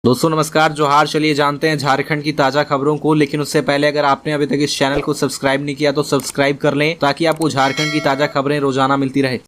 दोस्तों नमस्कार, जोहार। चलिए जानते हैं झारखंड की ताजा खबरों को। लेकिन उससे पहले अगर आपने अभी तक इस चैनल को सब्सक्राइब नहीं किया तो सब्सक्राइब कर लें ताकि आपको झारखंड की ताजा खबरें रोजाना मिलती रहे।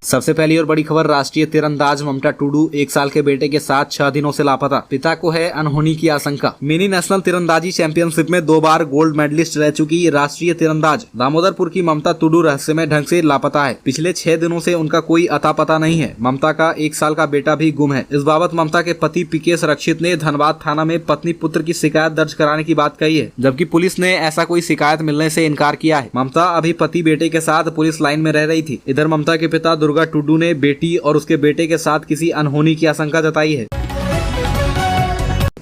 सबसे पहली और बड़ी खबर, राष्ट्रीय तीरंदाज ममता टुडू 1 साल के बेटे के साथ 6 दिनों से लापता। पिता को है अनहोनी की आशंका। मिनी नेशनल तीरंदाजी चैंपियनशिप में 2 बार गोल्ड मेडलिस्ट रह चुकी राष्ट्रीय तीरंदाज दामोदरपुर की ममता टुडू रहस्यमय ढंग से लापता है। पिछले 6 दिनों से उनका कोई अता पता नहीं है। ममता का 1 साल का बेटा भी गुम है। इस बाबत ममता के पति पीके रक्षित ने धनबाद थाना में पत्नी पुत्र की शिकायत दर्ज कराने की बात कही है, जबकि पुलिस ने ऐसा कोई शिकायत मिलने से इनकार किया है। ममता अभी पति बेटे के साथ पुलिस लाइन में रह रही थी। इधर ममता के पिता दुर्गा टुडू ने बेटी और उसके बेटे के साथ किसी अनहोनी की आशंका जताई है।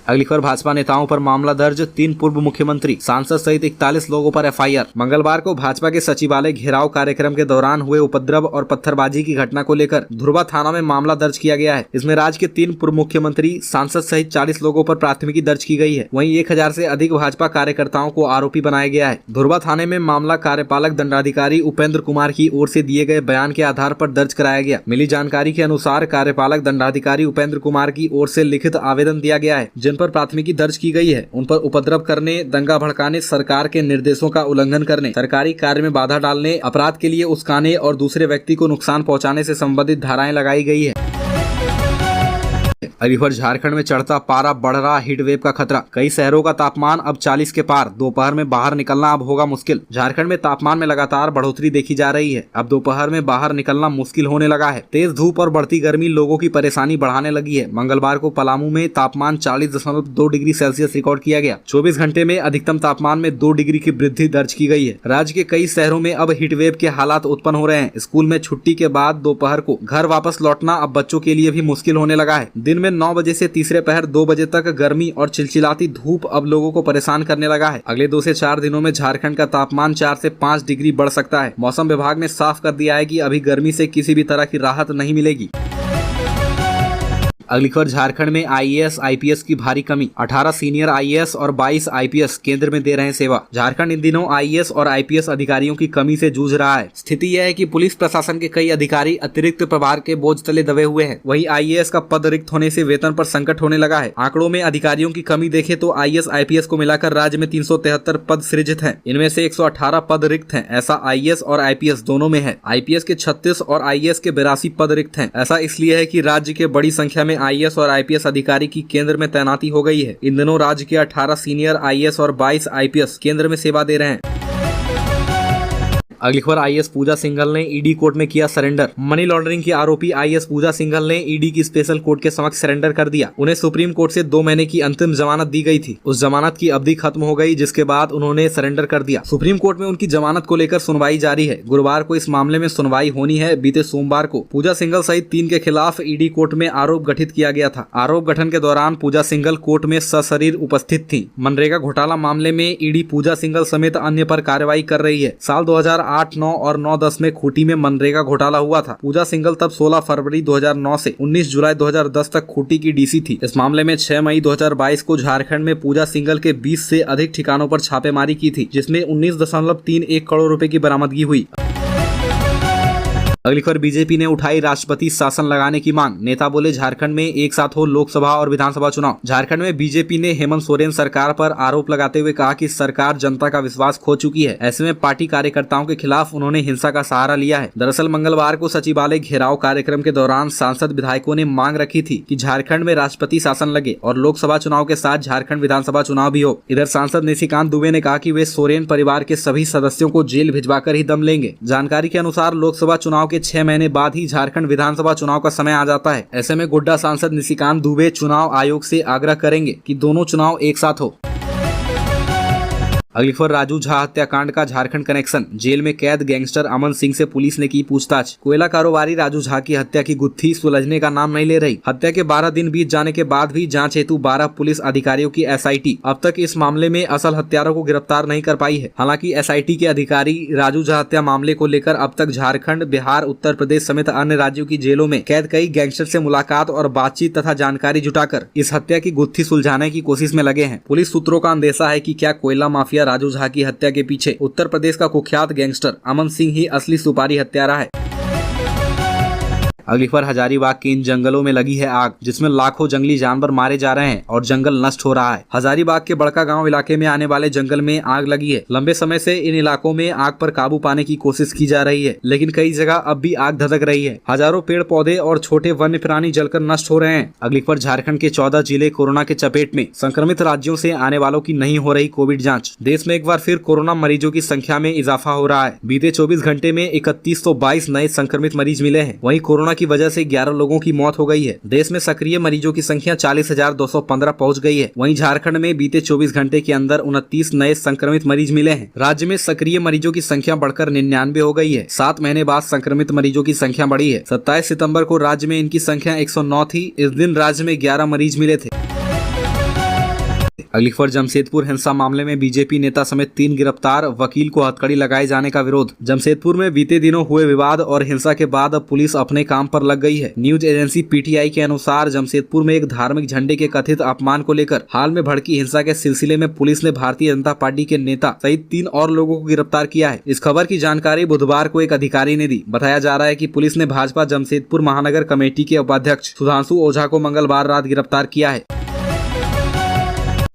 अगली खबर, भाजपा नेताओं पर मामला दर्ज, 3 पूर्व मुख्यमंत्री सांसद सहित 41 लोगों पर एफआईआर। मंगलवार को भाजपा के सचिवालय घेराव कार्यक्रम के दौरान हुए उपद्रव और पत्थरबाजी की घटना को लेकर धुरवा थाना में मामला दर्ज किया गया है। इसमें राज्य के 3 पूर्व मुख्यमंत्री सांसद सहित 40 लोगों पर प्राथमिकी दर्ज की गई है। वहीं 1000 से अधिक भाजपा कार्यकर्ताओं को आरोपी बनाया गया है। धुरवा थाने में मामला कार्यपालक दंडाधिकारी उपेंद्र कुमार की ओर से दिए गए बयान के आधार पर दर्ज कराया गया। मिली जानकारी के अनुसार कार्यपालक दंडाधिकारी उपेंद्र कुमार की ओर से लिखित आवेदन दिया गया है, जिन पर प्राथमिकी दर्ज की गई है। उन पर उपद्रव करने, दंगा भड़काने, सरकार के निर्देशों का उल्लंघन करने, सरकारी कार्य में बाधा डालने, अपराध के लिए उकसाने और दूसरे व्यक्ति को नुकसान पहुंचाने से संबंधित धाराएं लगाई गई है। अगली खबर, झारखंड में चढ़ता पारा, बढ़ रहा हीटवेव का खतरा। कई शहरों का तापमान अब 40 के पार। दोपहर में बाहर निकलना अब होगा मुश्किल। झारखंड में तापमान में लगातार बढ़ोतरी देखी जा रही है। अब दोपहर में बाहर निकलना मुश्किल होने लगा है। तेज धूप और बढ़ती गर्मी लोगों की परेशानी बढ़ाने लगी है। मंगलवार को पलामू में तापमान 40.2 डिग्री सेल्सियस रिकॉर्ड किया गया। 24 घंटे में अधिकतम तापमान में 2 डिग्री की वृद्धि दर्ज की गई है। राज्य के कई शहरों में अब हीटवेव के हालात उत्पन्न हो रहे हैं। स्कूल में छुट्टी के बाद दोपहर को घर वापस लौटना अब बच्चों के लिए भी मुश्किल होने लगा है। दिन में 9 बजे से तीसरे पहर 2 बजे तक गर्मी और चिलचिलाती धूप अब लोगों को परेशान करने लगा है। अगले 2 से 4 दिनों में झारखंड का तापमान 4 से 5 डिग्री बढ़ सकता है। मौसम विभाग ने साफ कर दिया है कि अभी गर्मी से किसी भी तरह की राहत नहीं मिलेगी। अगली खबर, झारखंड में आईएएस आईपीएस की भारी कमी। 18 सीनियर आईएएस और 22 आईपीएस केंद्र में दे रहे हैं सेवा। झारखंड इन दिनों आईएएस और आईपीएस अधिकारियों की कमी से जूझ रहा है। स्थिति यह है कि पुलिस प्रशासन के कई अधिकारी अतिरिक्त प्रभार के बोझ तले दबे हुए हैं। वहीं आईएएस का पद रिक्त होने से वेतन पर संकट होने लगा है। आंकड़ों में अधिकारियों की कमी देखें तो आईएएस आईपीएस को मिलाकर राज्य में 373 पद सृजित हैं। इनमें से 118 पद रिक्त हैं। ऐसा आईएएस और आईपीएस दोनों में है। आईपीएस के 36 और आईएएस के 82 पद रिक्त हैं। ऐसा इसलिए है कि राज्य के बड़ी संख्या में आईएएस और आईपीएस अधिकारी की केंद्र में तैनाती हो गई है। इन दिनों राज्य के 18 सीनियर आईएएस और 22 आईपीएस केंद्र में सेवा दे रहे हैं। अगली खबर, आईएएस पूजा सिंघल ने ईडी कोर्ट में किया सरेंडर। मनी लॉन्ड्रिंग की आरोपी आईएएस पूजा सिंघल ने ईडी की स्पेशल कोर्ट के समक्ष सरेंडर कर दिया। उन्हें सुप्रीम कोर्ट से 2 महीने की अंतिम जमानत दी गई थी। उस जमानत की अवधि खत्म हो गई, जिसके बाद उन्होंने सरेंडर कर दिया। सुप्रीम कोर्ट में उनकी जमानत को लेकर सुनवाई जारी है। गुरुवार को इस मामले में सुनवाई होनी है। बीते सोमवार को पूजा सिंघल सहित 3 के खिलाफ ईडी कोर्ट में आरोप गठित किया गया था। आरोप गठन के दौरान पूजा सिंघल कोर्ट में सशरीर उपस्थित थी। मनरेगा घोटाला मामले में ईडी पूजा सिंघल समेत अन्य पर कार्रवाई कर रही है। साल 2008, 9 और 9-10 में खूंटी में मनरेगा घोटाला हुआ था। पूजा सिंघल तब 16 फरवरी 2009 से 19 जुलाई 2010 तक खूंटी की डीसी थी। इस मामले में 6 मई 2022 को झारखंड में पूजा सिंघल के 20 से अधिक ठिकानों पर छापेमारी की थी, जिसमें 19.31 करोड़ रुपए की बरामदगी हुई। अगली खबर, बीजेपी ने उठाई राष्ट्रपति शासन लगाने की मांग। नेता बोले झारखंड में एक साथ हो लोकसभा और विधानसभा चुनाव। झारखंड में बीजेपी ने हेमंत सोरेन सरकार पर आरोप लगाते हुए कहा कि सरकार जनता का विश्वास खो चुकी है। ऐसे में पार्टी कार्यकर्ताओं के खिलाफ उन्होंने हिंसा का सहारा लिया है। दरअसल मंगलवार को सचिवालय घेराव कार्यक्रम के दौरान सांसद विधायकों ने मांग रखी थी कि झारखंड में राष्ट्रपति शासन लगे और लोकसभा चुनाव के साथ झारखंड विधानसभा चुनाव भी हो। इधर सांसद निशिकांत दुबे ने कहा कि वे सोरेन परिवार के सभी सदस्यों को जेल भिजवाकर ही दम लेंगे। जानकारी के अनुसार लोकसभा चुनाव के 6 महीने बाद ही झारखंड विधानसभा चुनाव का समय आ जाता है। ऐसे में गोड्डा सांसद निशिकांत दुबे चुनाव आयोग से आग्रह करेंगे कि दोनों चुनाव एक साथ हो। अगली खबर, राजू झा हत्याकांड का झारखंड कनेक्शन। जेल में कैद गैंगस्टर अमन सिंह से पुलिस ने की पूछताछ। कोयला कारोबारी राजू झा की हत्या की गुत्थी सुलझने का नाम नहीं ले रही। हत्या के 12 दिन बीत जाने के बाद भी जांच हेतु 12 पुलिस अधिकारियों की एसआईटी अब तक इस मामले में असल हत्यारों को गिरफ्तार नहीं कर पाई है। हालांकि एसआईटी के अधिकारी राजू झा हत्या मामले को लेकर अब तक झारखंड, बिहार, उत्तर प्रदेश समेत अन्य राज्यों की जेलों में कैद कई गैंगस्टर से मुलाकात और बातचीत तथा जानकारी जुटाकर इस हत्या की गुत्थी सुलझाने की कोशिश में लगे हैं। पुलिस सूत्रों का अंदेशा है कि क्या कोयला माफिया राजू झा की हत्या के पीछे उत्तर प्रदेश का कुख्यात गैंगस्टर अमन सिंह ही असली सुपारी हत्यारा है। अगली खबर, हजारीबाग के इन जंगलों में लगी है आग, जिसमें लाखों जंगली जानवर मारे जा रहे हैं और जंगल नष्ट हो रहा है। हजारीबाग के बड़का गांव इलाके में आने वाले जंगल में आग लगी है। लंबे समय से इन इलाकों में आग पर काबू पाने की कोशिश की जा रही है, लेकिन कई जगह अब भी आग धधक रही है। हजारों पेड़ पौधे और छोटे वन्य प्राणी जलकर नष्ट हो रहे हैं। अगली खबर, झारखंड के 14 जिले कोरोना के चपेट में। संक्रमित राज्यों से आने वालों की नहीं हो रही कोविड जाँच। देश में एक बार फिर कोरोना मरीजों की संख्या में इजाफा हो रहा है। बीते 24 घंटे में 3122 नए संक्रमित मरीज मिले हैं। वहीं कोरोना की वजह से 11 लोगों की मौत हो गई है। देश में सक्रिय मरीजों की संख्या 40,215 पहुंच गई है। वहीं झारखंड में बीते 24 घंटे के अंदर 29 नए संक्रमित मरीज मिले हैं। राज्य में सक्रिय मरीजों की संख्या बढ़कर 99 हो गई है। 7 महीने बाद संक्रमित मरीजों की संख्या बढ़ी है। 27 सितंबर को राज्य में इनकी संख्या 109 थी। इस दिन राज्य में 11 मरीज मिले थे। अगली खबर, जमशेदपुर हिंसा मामले में बीजेपी नेता समेत 3 गिरफ्तार, वकील को हथकड़ी लगाए जाने का विरोध। जमशेदपुर में बीते दिनों हुए विवाद और हिंसा के बाद अब पुलिस अपने काम पर लग गई है। न्यूज एजेंसी पीटीआई के अनुसार जमशेदपुर में एक धार्मिक झंडे के कथित अपमान को लेकर हाल में भड़की हिंसा के सिलसिले में पुलिस ने भारतीय जनता पार्टी के नेता सहित 3 और लोगों को गिरफ्तार किया है। इस खबर की जानकारी बुधवार को एक अधिकारी ने दी। बताया जा रहा है कि पुलिस ने भाजपा जमशेदपुर महानगर कमेटी के उपाध्यक्ष सुधांशु ओझा को मंगलवार रात गिरफ्तार किया है।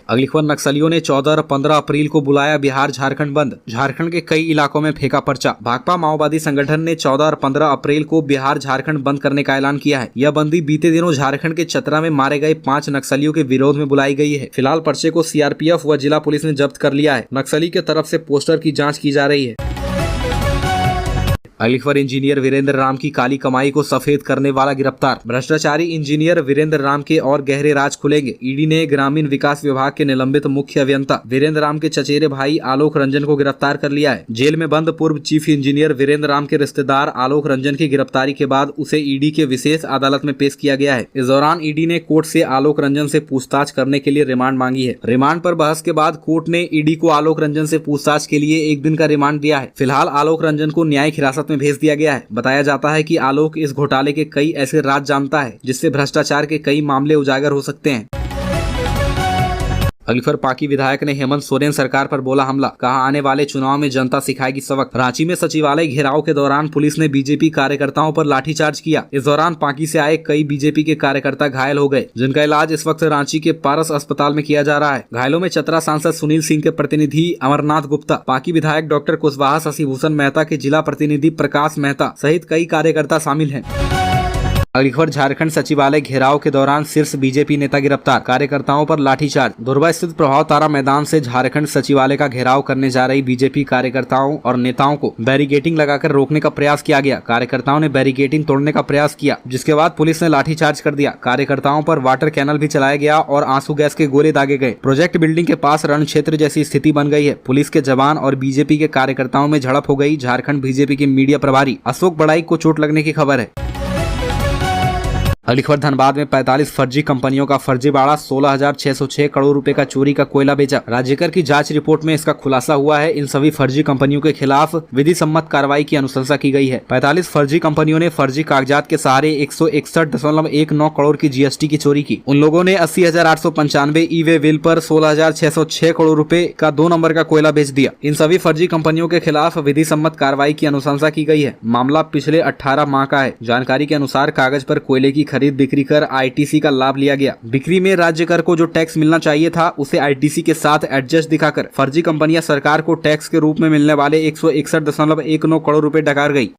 अगली खबर, नक्सलियों ने 14 और 15 अप्रैल को बुलाया बिहार झारखंड बंद। झारखंड के कई इलाकों में फेंका पर्चा। भाकपा माओवादी संगठन ने 14 और 15 अप्रैल को बिहार झारखंड बंद करने का ऐलान किया है। यह बंदी बीते दिनों झारखंड के चतरा में मारे गए 5 नक्सलियों के विरोध में बुलाई गई है। फिलहाल पर्चे को सीआरपीएफ व जिला पुलिस ने जब्त कर लिया है। नक्सली के तरफ से पोस्टर की जाँच की जा रही है। अगली खबर, इंजीनियर वीरेंद्र राम की काली कमाई को सफेद करने वाला गिरफ्तार। भ्रष्टाचारी इंजीनियर वीरेंद्र राम के और गहरे राज खुलेंगे। ईडी ने ग्रामीण विकास विभाग के निलंबित मुख्य अभियंता वीरेंद्र राम के चचेरे भाई आलोक रंजन को गिरफ्तार कर लिया है। जेल में बंद पूर्व चीफ इंजीनियर वीरेंद्र राम के रिश्तेदार आलोक रंजन की गिरफ्तारी के बाद उसे ईडी के विशेष अदालत में पेश किया गया है। इस दौरान ईडी ने कोर्ट से आलोक रंजन से पूछताछ करने के लिए रिमांड मांगी है। रिमांड पर बहस के बाद कोर्ट ने ईडी को आलोक रंजन से पूछताछ के लिए 1 दिन का रिमांड दिया है। फिलहाल आलोक रंजन को न्यायिक हिरासत में भेज दिया गया है। बताया जाता है कि आलोक इस घोटाले के कई ऐसे राज जानता है जिससे भ्रष्टाचार के कई मामले उजागर हो सकते हैं। अगली खबर, पाकी विधायक ने हेमंत सोरेन सरकार पर बोला हमला। कहा, आने वाले चुनाव में जनता सिखाएगी सबक। रांची में सचिवालय घेराव के दौरान पुलिस ने बीजेपी कार्यकर्ताओं पर लाठीचार्ज किया। इस दौरान पाकी से आए कई बीजेपी के कार्यकर्ता घायल हो गए, जिनका इलाज इस वक्त रांची के पारस अस्पताल में किया जा रहा है। घायलों में चतरा सांसद सुनील सिंह के प्रतिनिधि अमरनाथ गुप्ता, पाकी विधायक डॉक्टर कुशवाहा शशिभूषण मेहता के जिला प्रतिनिधि प्रकाश मेहता सहित कई कार्यकर्ता शामिल हैं। अगली खबर, झारखंड सचिवालय घेराव के दौरान शीर्ष बीजेपी नेता गिरफ्तार, कार्यकर्ताओं पर लाठीचार्ज। दुर्बा स्थित प्रभाव तारा मैदान से झारखंड सचिवालय का घेराव करने जा रही बीजेपी कार्यकर्ताओं और नेताओं को बैरिकेडिंग लगाकर रोकने का प्रयास किया गया। कार्यकर्ताओं ने बैरिकेडिंग तोड़ने का प्रयास किया, जिसके बाद पुलिस ने लाठीचार्ज कर दिया। कार्यकर्ताओं पर वाटर कैनल भी चलाया गया और आंसू गैस के गोले दागे गए। प्रोजेक्ट बिल्डिंग के पास रण क्षेत्र जैसी स्थिति बन गई है। पुलिस के जवान और बीजेपी के कार्यकर्ताओं में झड़प हो गई। झारखंड बीजेपी के मीडिया प्रभारी अशोक बड़ाई को चोट लगने की खबर है। अगली खबर, धनबाद में 45 फर्जी कंपनियों का फर्जीवाड़ा, 16,606 करोड़ रुपए का चोरी का कोयला बेचा। राज्यकर की जांच रिपोर्ट में इसका खुलासा हुआ है। इन सभी फर्जी कंपनियों के खिलाफ विधि सम्मत कार्रवाई की अनुशंसा की गई है। 45 फर्जी कंपनियों ने फर्जी कागजात के सहारे 161.19 करोड़ की जीएसटी की चोरी की। उन लोगों ने 80,895 ई वे बिल पर 16,606 करोड़ रुपए का 2 नंबर का कोयला बेच दिया। इन सभी फर्जी कंपनियों के खिलाफ विधि सम्मत कार्रवाई की अनुशंसा की गई है। मामला पिछले 18 माह का है। जानकारी के अनुसार कागज पर कोयले की खरीद बिक्री कर आईटीसी का लाभ लिया गया। बिक्री में राज्य कर को जो टैक्स मिलना चाहिए था उसे आईटीसी के साथ एडजस्ट दिखाकर फर्जी कंपनियां सरकार को टैक्स के रूप में मिलने वाले 161.19 करोड़ रुपए डकार गई।